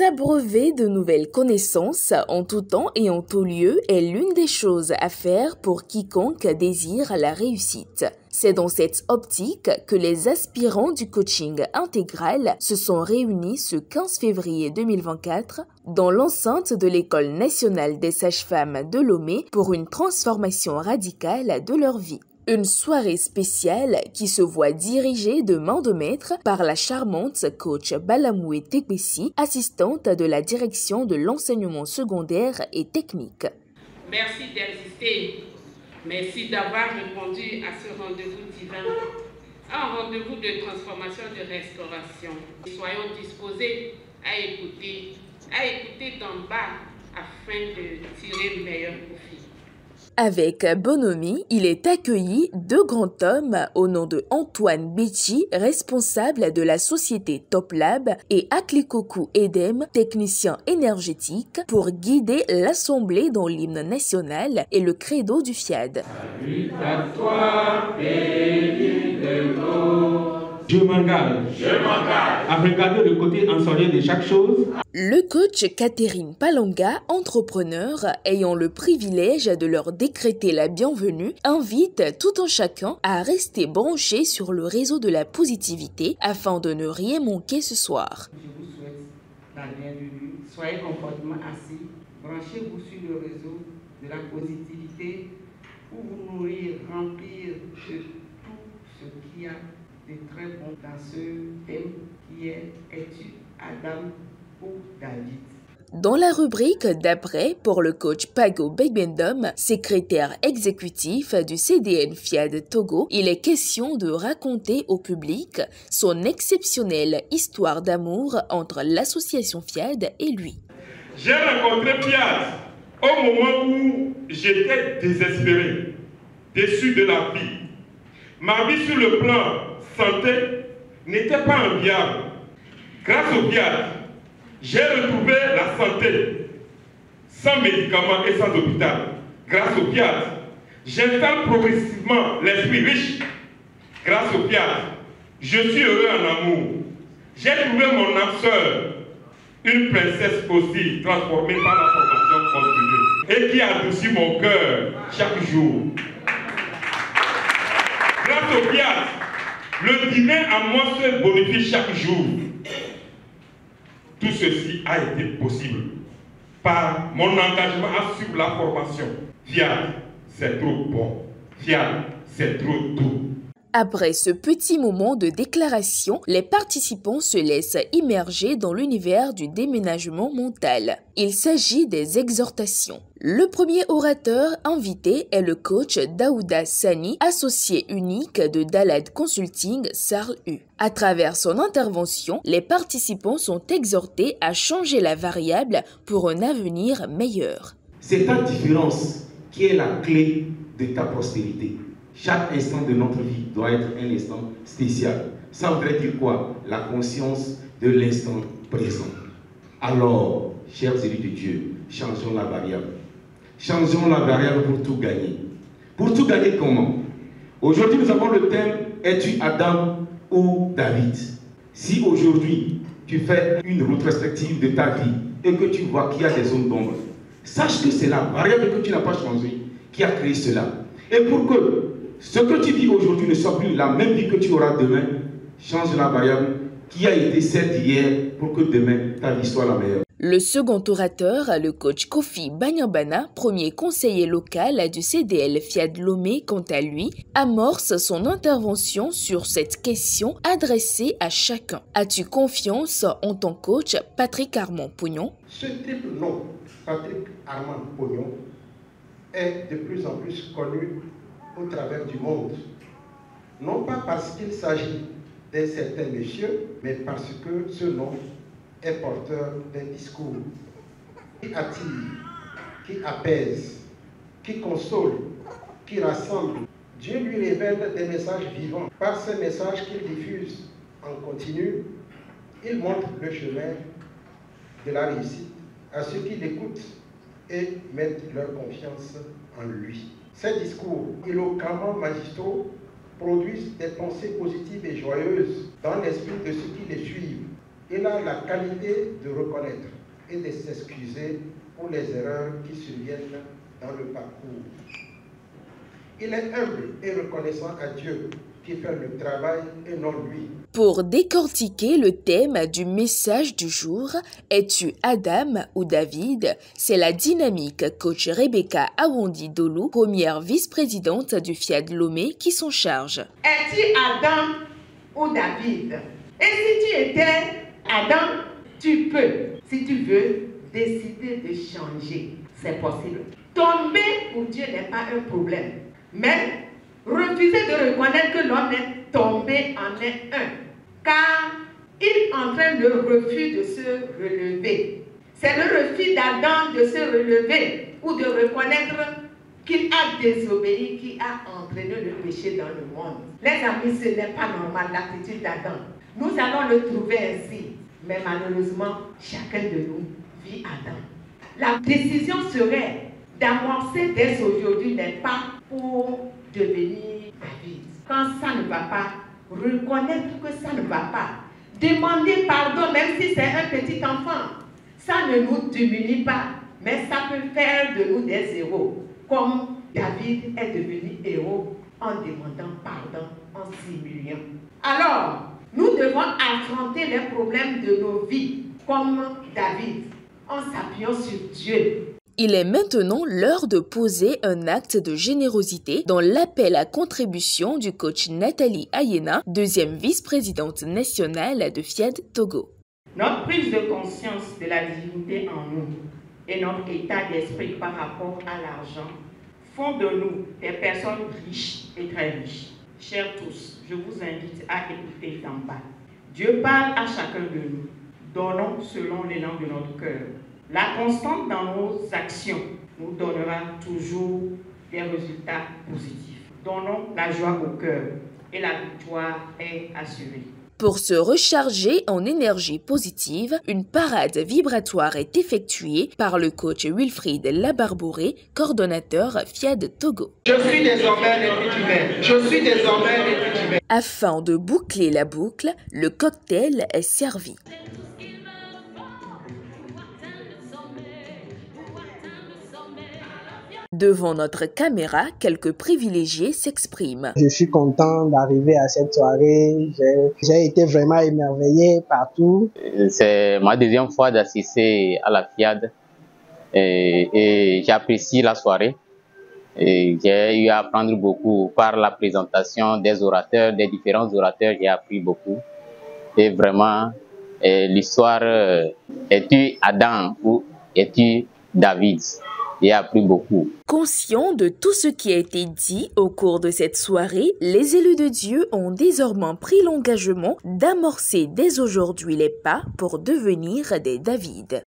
S'abreuver de nouvelles connaissances en tout temps et en tout lieu est l'une des choses à faire pour quiconque désire la réussite. C'est dans cette optique que les aspirants du coaching intégral se sont réunis ce 15 février 2024 dans l'enceinte de l'École nationale des sages-femmes de Lomé pour une transformation radicale de leur vie. Une soirée spéciale qui se voit dirigée de main de maître par la charmante coach Balamoué Tepessi, assistante de la direction de l'enseignement secondaire et technique. Merci d'exister. Merci d'avoir répondu à ce rendez-vous divin, un rendez-vous de transformation, de restauration. Soyons disposés à écouter d'en bas afin de tirer le meilleur profit. Avec bonhomie, il est accueilli deux grands hommes au nom de Antoine Becci, responsable de la société Top Lab, et Aklikoku Edem, technicien énergétique, pour guider l'Assemblée dans l'hymne national et le credo du FIAD. Salut à toi, béni de l'eau. Je m'engage à regarder le côté enseignant de chaque chose. Le coach Catherine Palanga, entrepreneur ayant le privilège de leur décréter la bienvenue, invite tout un chacun à rester branché sur le réseau de la positivité afin de ne rien manquer ce soir. Je vous souhaite la bienvenue. Soyez confortablement assis. Branchez-vous sur le réseau de la positivité pour vous nourrir, remplir de tout ce qu'il y a de très bon dans ce thème qui est « Es-tu Adam ou David ?» Dans la rubrique d'après, pour le coach Pago Begbendom, secrétaire exécutif du CDN FIAD Togo, il est question de raconter au public son exceptionnelle histoire d'amour entre l'association FIAD et lui. J'ai rencontré FIAD au moment où j'étais désespéré, déçu de la vie. Ma vie sur le plan santé n'était pas enviable. Grâce au FIAD, j'ai retrouvé la santé, sans médicaments et sans hôpital. Grâce au FIAD, j'installe progressivement l'esprit riche. Grâce au FIAD, je suis heureux en amour. J'ai trouvé mon âme sœur, une princesse aussi transformée par la formation continue et qui adoucit mon cœur chaque jour. Grâce au FIAD, le divin à moi se bonifie chaque jour. Tout ceci a été possible par mon engagement à suivre la formation. FIAD, c'est trop bon. FIAD, c'est trop doux. Après ce petit moment de déclaration, les participants se laissent immerger dans l'univers du déménagement mental. Il s'agit des exhortations. Le premier orateur invité est le coach Daouda Sani, associé unique de Dalad Consulting Sarl U. À travers son intervention, les participants sont exhortés à changer la variable pour un avenir meilleur. C'est ta différence qui est la clé de ta prospérité. Chaque instant de notre vie doit être un instant spécial. Ça voudrait dire quoi? La conscience de l'instant présent. Alors, chers élus de Dieu, changeons la variable. Changeons la variable pour tout gagner. Pour tout gagner comment? Aujourd'hui, nous avons le thème « Es-tu Adam ou David ?» Si aujourd'hui, tu fais une rétrospective de ta vie et que tu vois qu'il y a des zones d'ombre, sache que c'est la variable que tu n'as pas changée qui a créé cela. Et pour que ce que tu vis aujourd'hui ne soit plus la même vie que tu auras demain, change la variable qui a été celle d'hier pour que demain ta vie soit la meilleure. Le second orateur, le coach Kofi Banyabana, premier conseiller local du CDL FIAD Lomé, quant à lui, amorce son intervention sur cette question adressée à chacun. As-tu confiance en ton coach Patrick Armand Pognon? Ce type nom, Patrick Armand Pognon, est de plus en plus connu au travers du monde. Non pas parce qu'il s'agit d'un certain monsieur, mais parce que ce nom est porteur d'un discours qui attire, qui apaise, qui console, qui rassemble. Dieu lui révèle des messages vivants. Par ces messages qu'il diffuse en continu, il montre le chemin de la réussite à ceux qui l'écoutent et mettent leur confiance en lui. Ces discours éloquemment magistraux produisent des pensées positives et joyeuses dans l'esprit de ceux qui les suivent. Il a la qualité de reconnaître et de s'excuser pour les erreurs qui surviennent dans le parcours. Il est humble et reconnaissant à Dieu qui fait le travail et non lui. Pour décortiquer le thème du message du jour, es-tu Adam ou David? C'est la dynamique coach Rebecca Awondi-Dolo, première vice-présidente du Fiat Lomé, qui s'en charge. Es-tu Adam ou David? Et si tu étais Adam, tu peux, si tu veux, décider de changer. C'est possible. Tomber pour Dieu n'est pas un problème. Mais refuser de reconnaître que l'homme est tombé en est un. Car il entraîne le refus de se relever. C'est le refus d'Adam de se relever ou de reconnaître qu'il a désobéi, qui a entraîné le péché dans le monde. Les amis, ce n'est pas normal l'attitude d'Adam. Nous allons le trouver ainsi. Mais malheureusement, chacun de nous vit Adam. La décision serait d'amorcer dès aujourd'hui n'est pas pour devenir David. Quand ça ne va pas, reconnaître que ça ne va pas. Demander pardon, même si c'est un petit enfant. Ça ne nous diminue pas, mais ça peut faire de nous des héros. Comme David est devenu héros en demandant pardon, en s'humiliant. Alors, nous devons affronter les problèmes de nos vies, comme David, en s'appuyant sur Dieu. Il est maintenant l'heure de poser un acte de générosité dans l'appel à contribution du coach Nathalie Ayena, deuxième vice-présidente nationale de Fiat Togo. Notre prise de conscience de la divinité en nous et notre état d'esprit par rapport à l'argent font de nous des personnes riches et très riches. Chers tous, je vous invite à écouter d'en bas. Dieu parle à chacun de nous. Donnons selon l'élan de notre cœur. La constante dans nos actions nous donnera toujours des résultats positifs. Donnons la joie au cœur et la victoire est assurée. Pour se recharger en énergie positive, une parade vibratoire est effectuée par le coach Wilfried Labarboré, coordonnateur Fiat Togo. Je suis désormais l'esprit humain. Je suis désormais l'esprit humain. Afin de boucler la boucle, le cocktail est servi. Devant notre caméra, quelques privilégiés s'expriment. Je suis content d'arriver à cette soirée. J'ai été vraiment émerveillé partout. C'est ma deuxième fois d'assister à la FIAD et j'apprécie la soirée. J'ai eu à apprendre beaucoup par la présentation des orateurs, des différents orateurs. J'ai appris beaucoup. Et vraiment, l'histoire, es-tu Adam ou es-tu David? J'ai appris beaucoup. Conscients de tout ce qui a été dit au cours de cette soirée, les élus de Dieu ont désormais pris l'engagement d'amorcer dès aujourd'hui les pas pour devenir des David.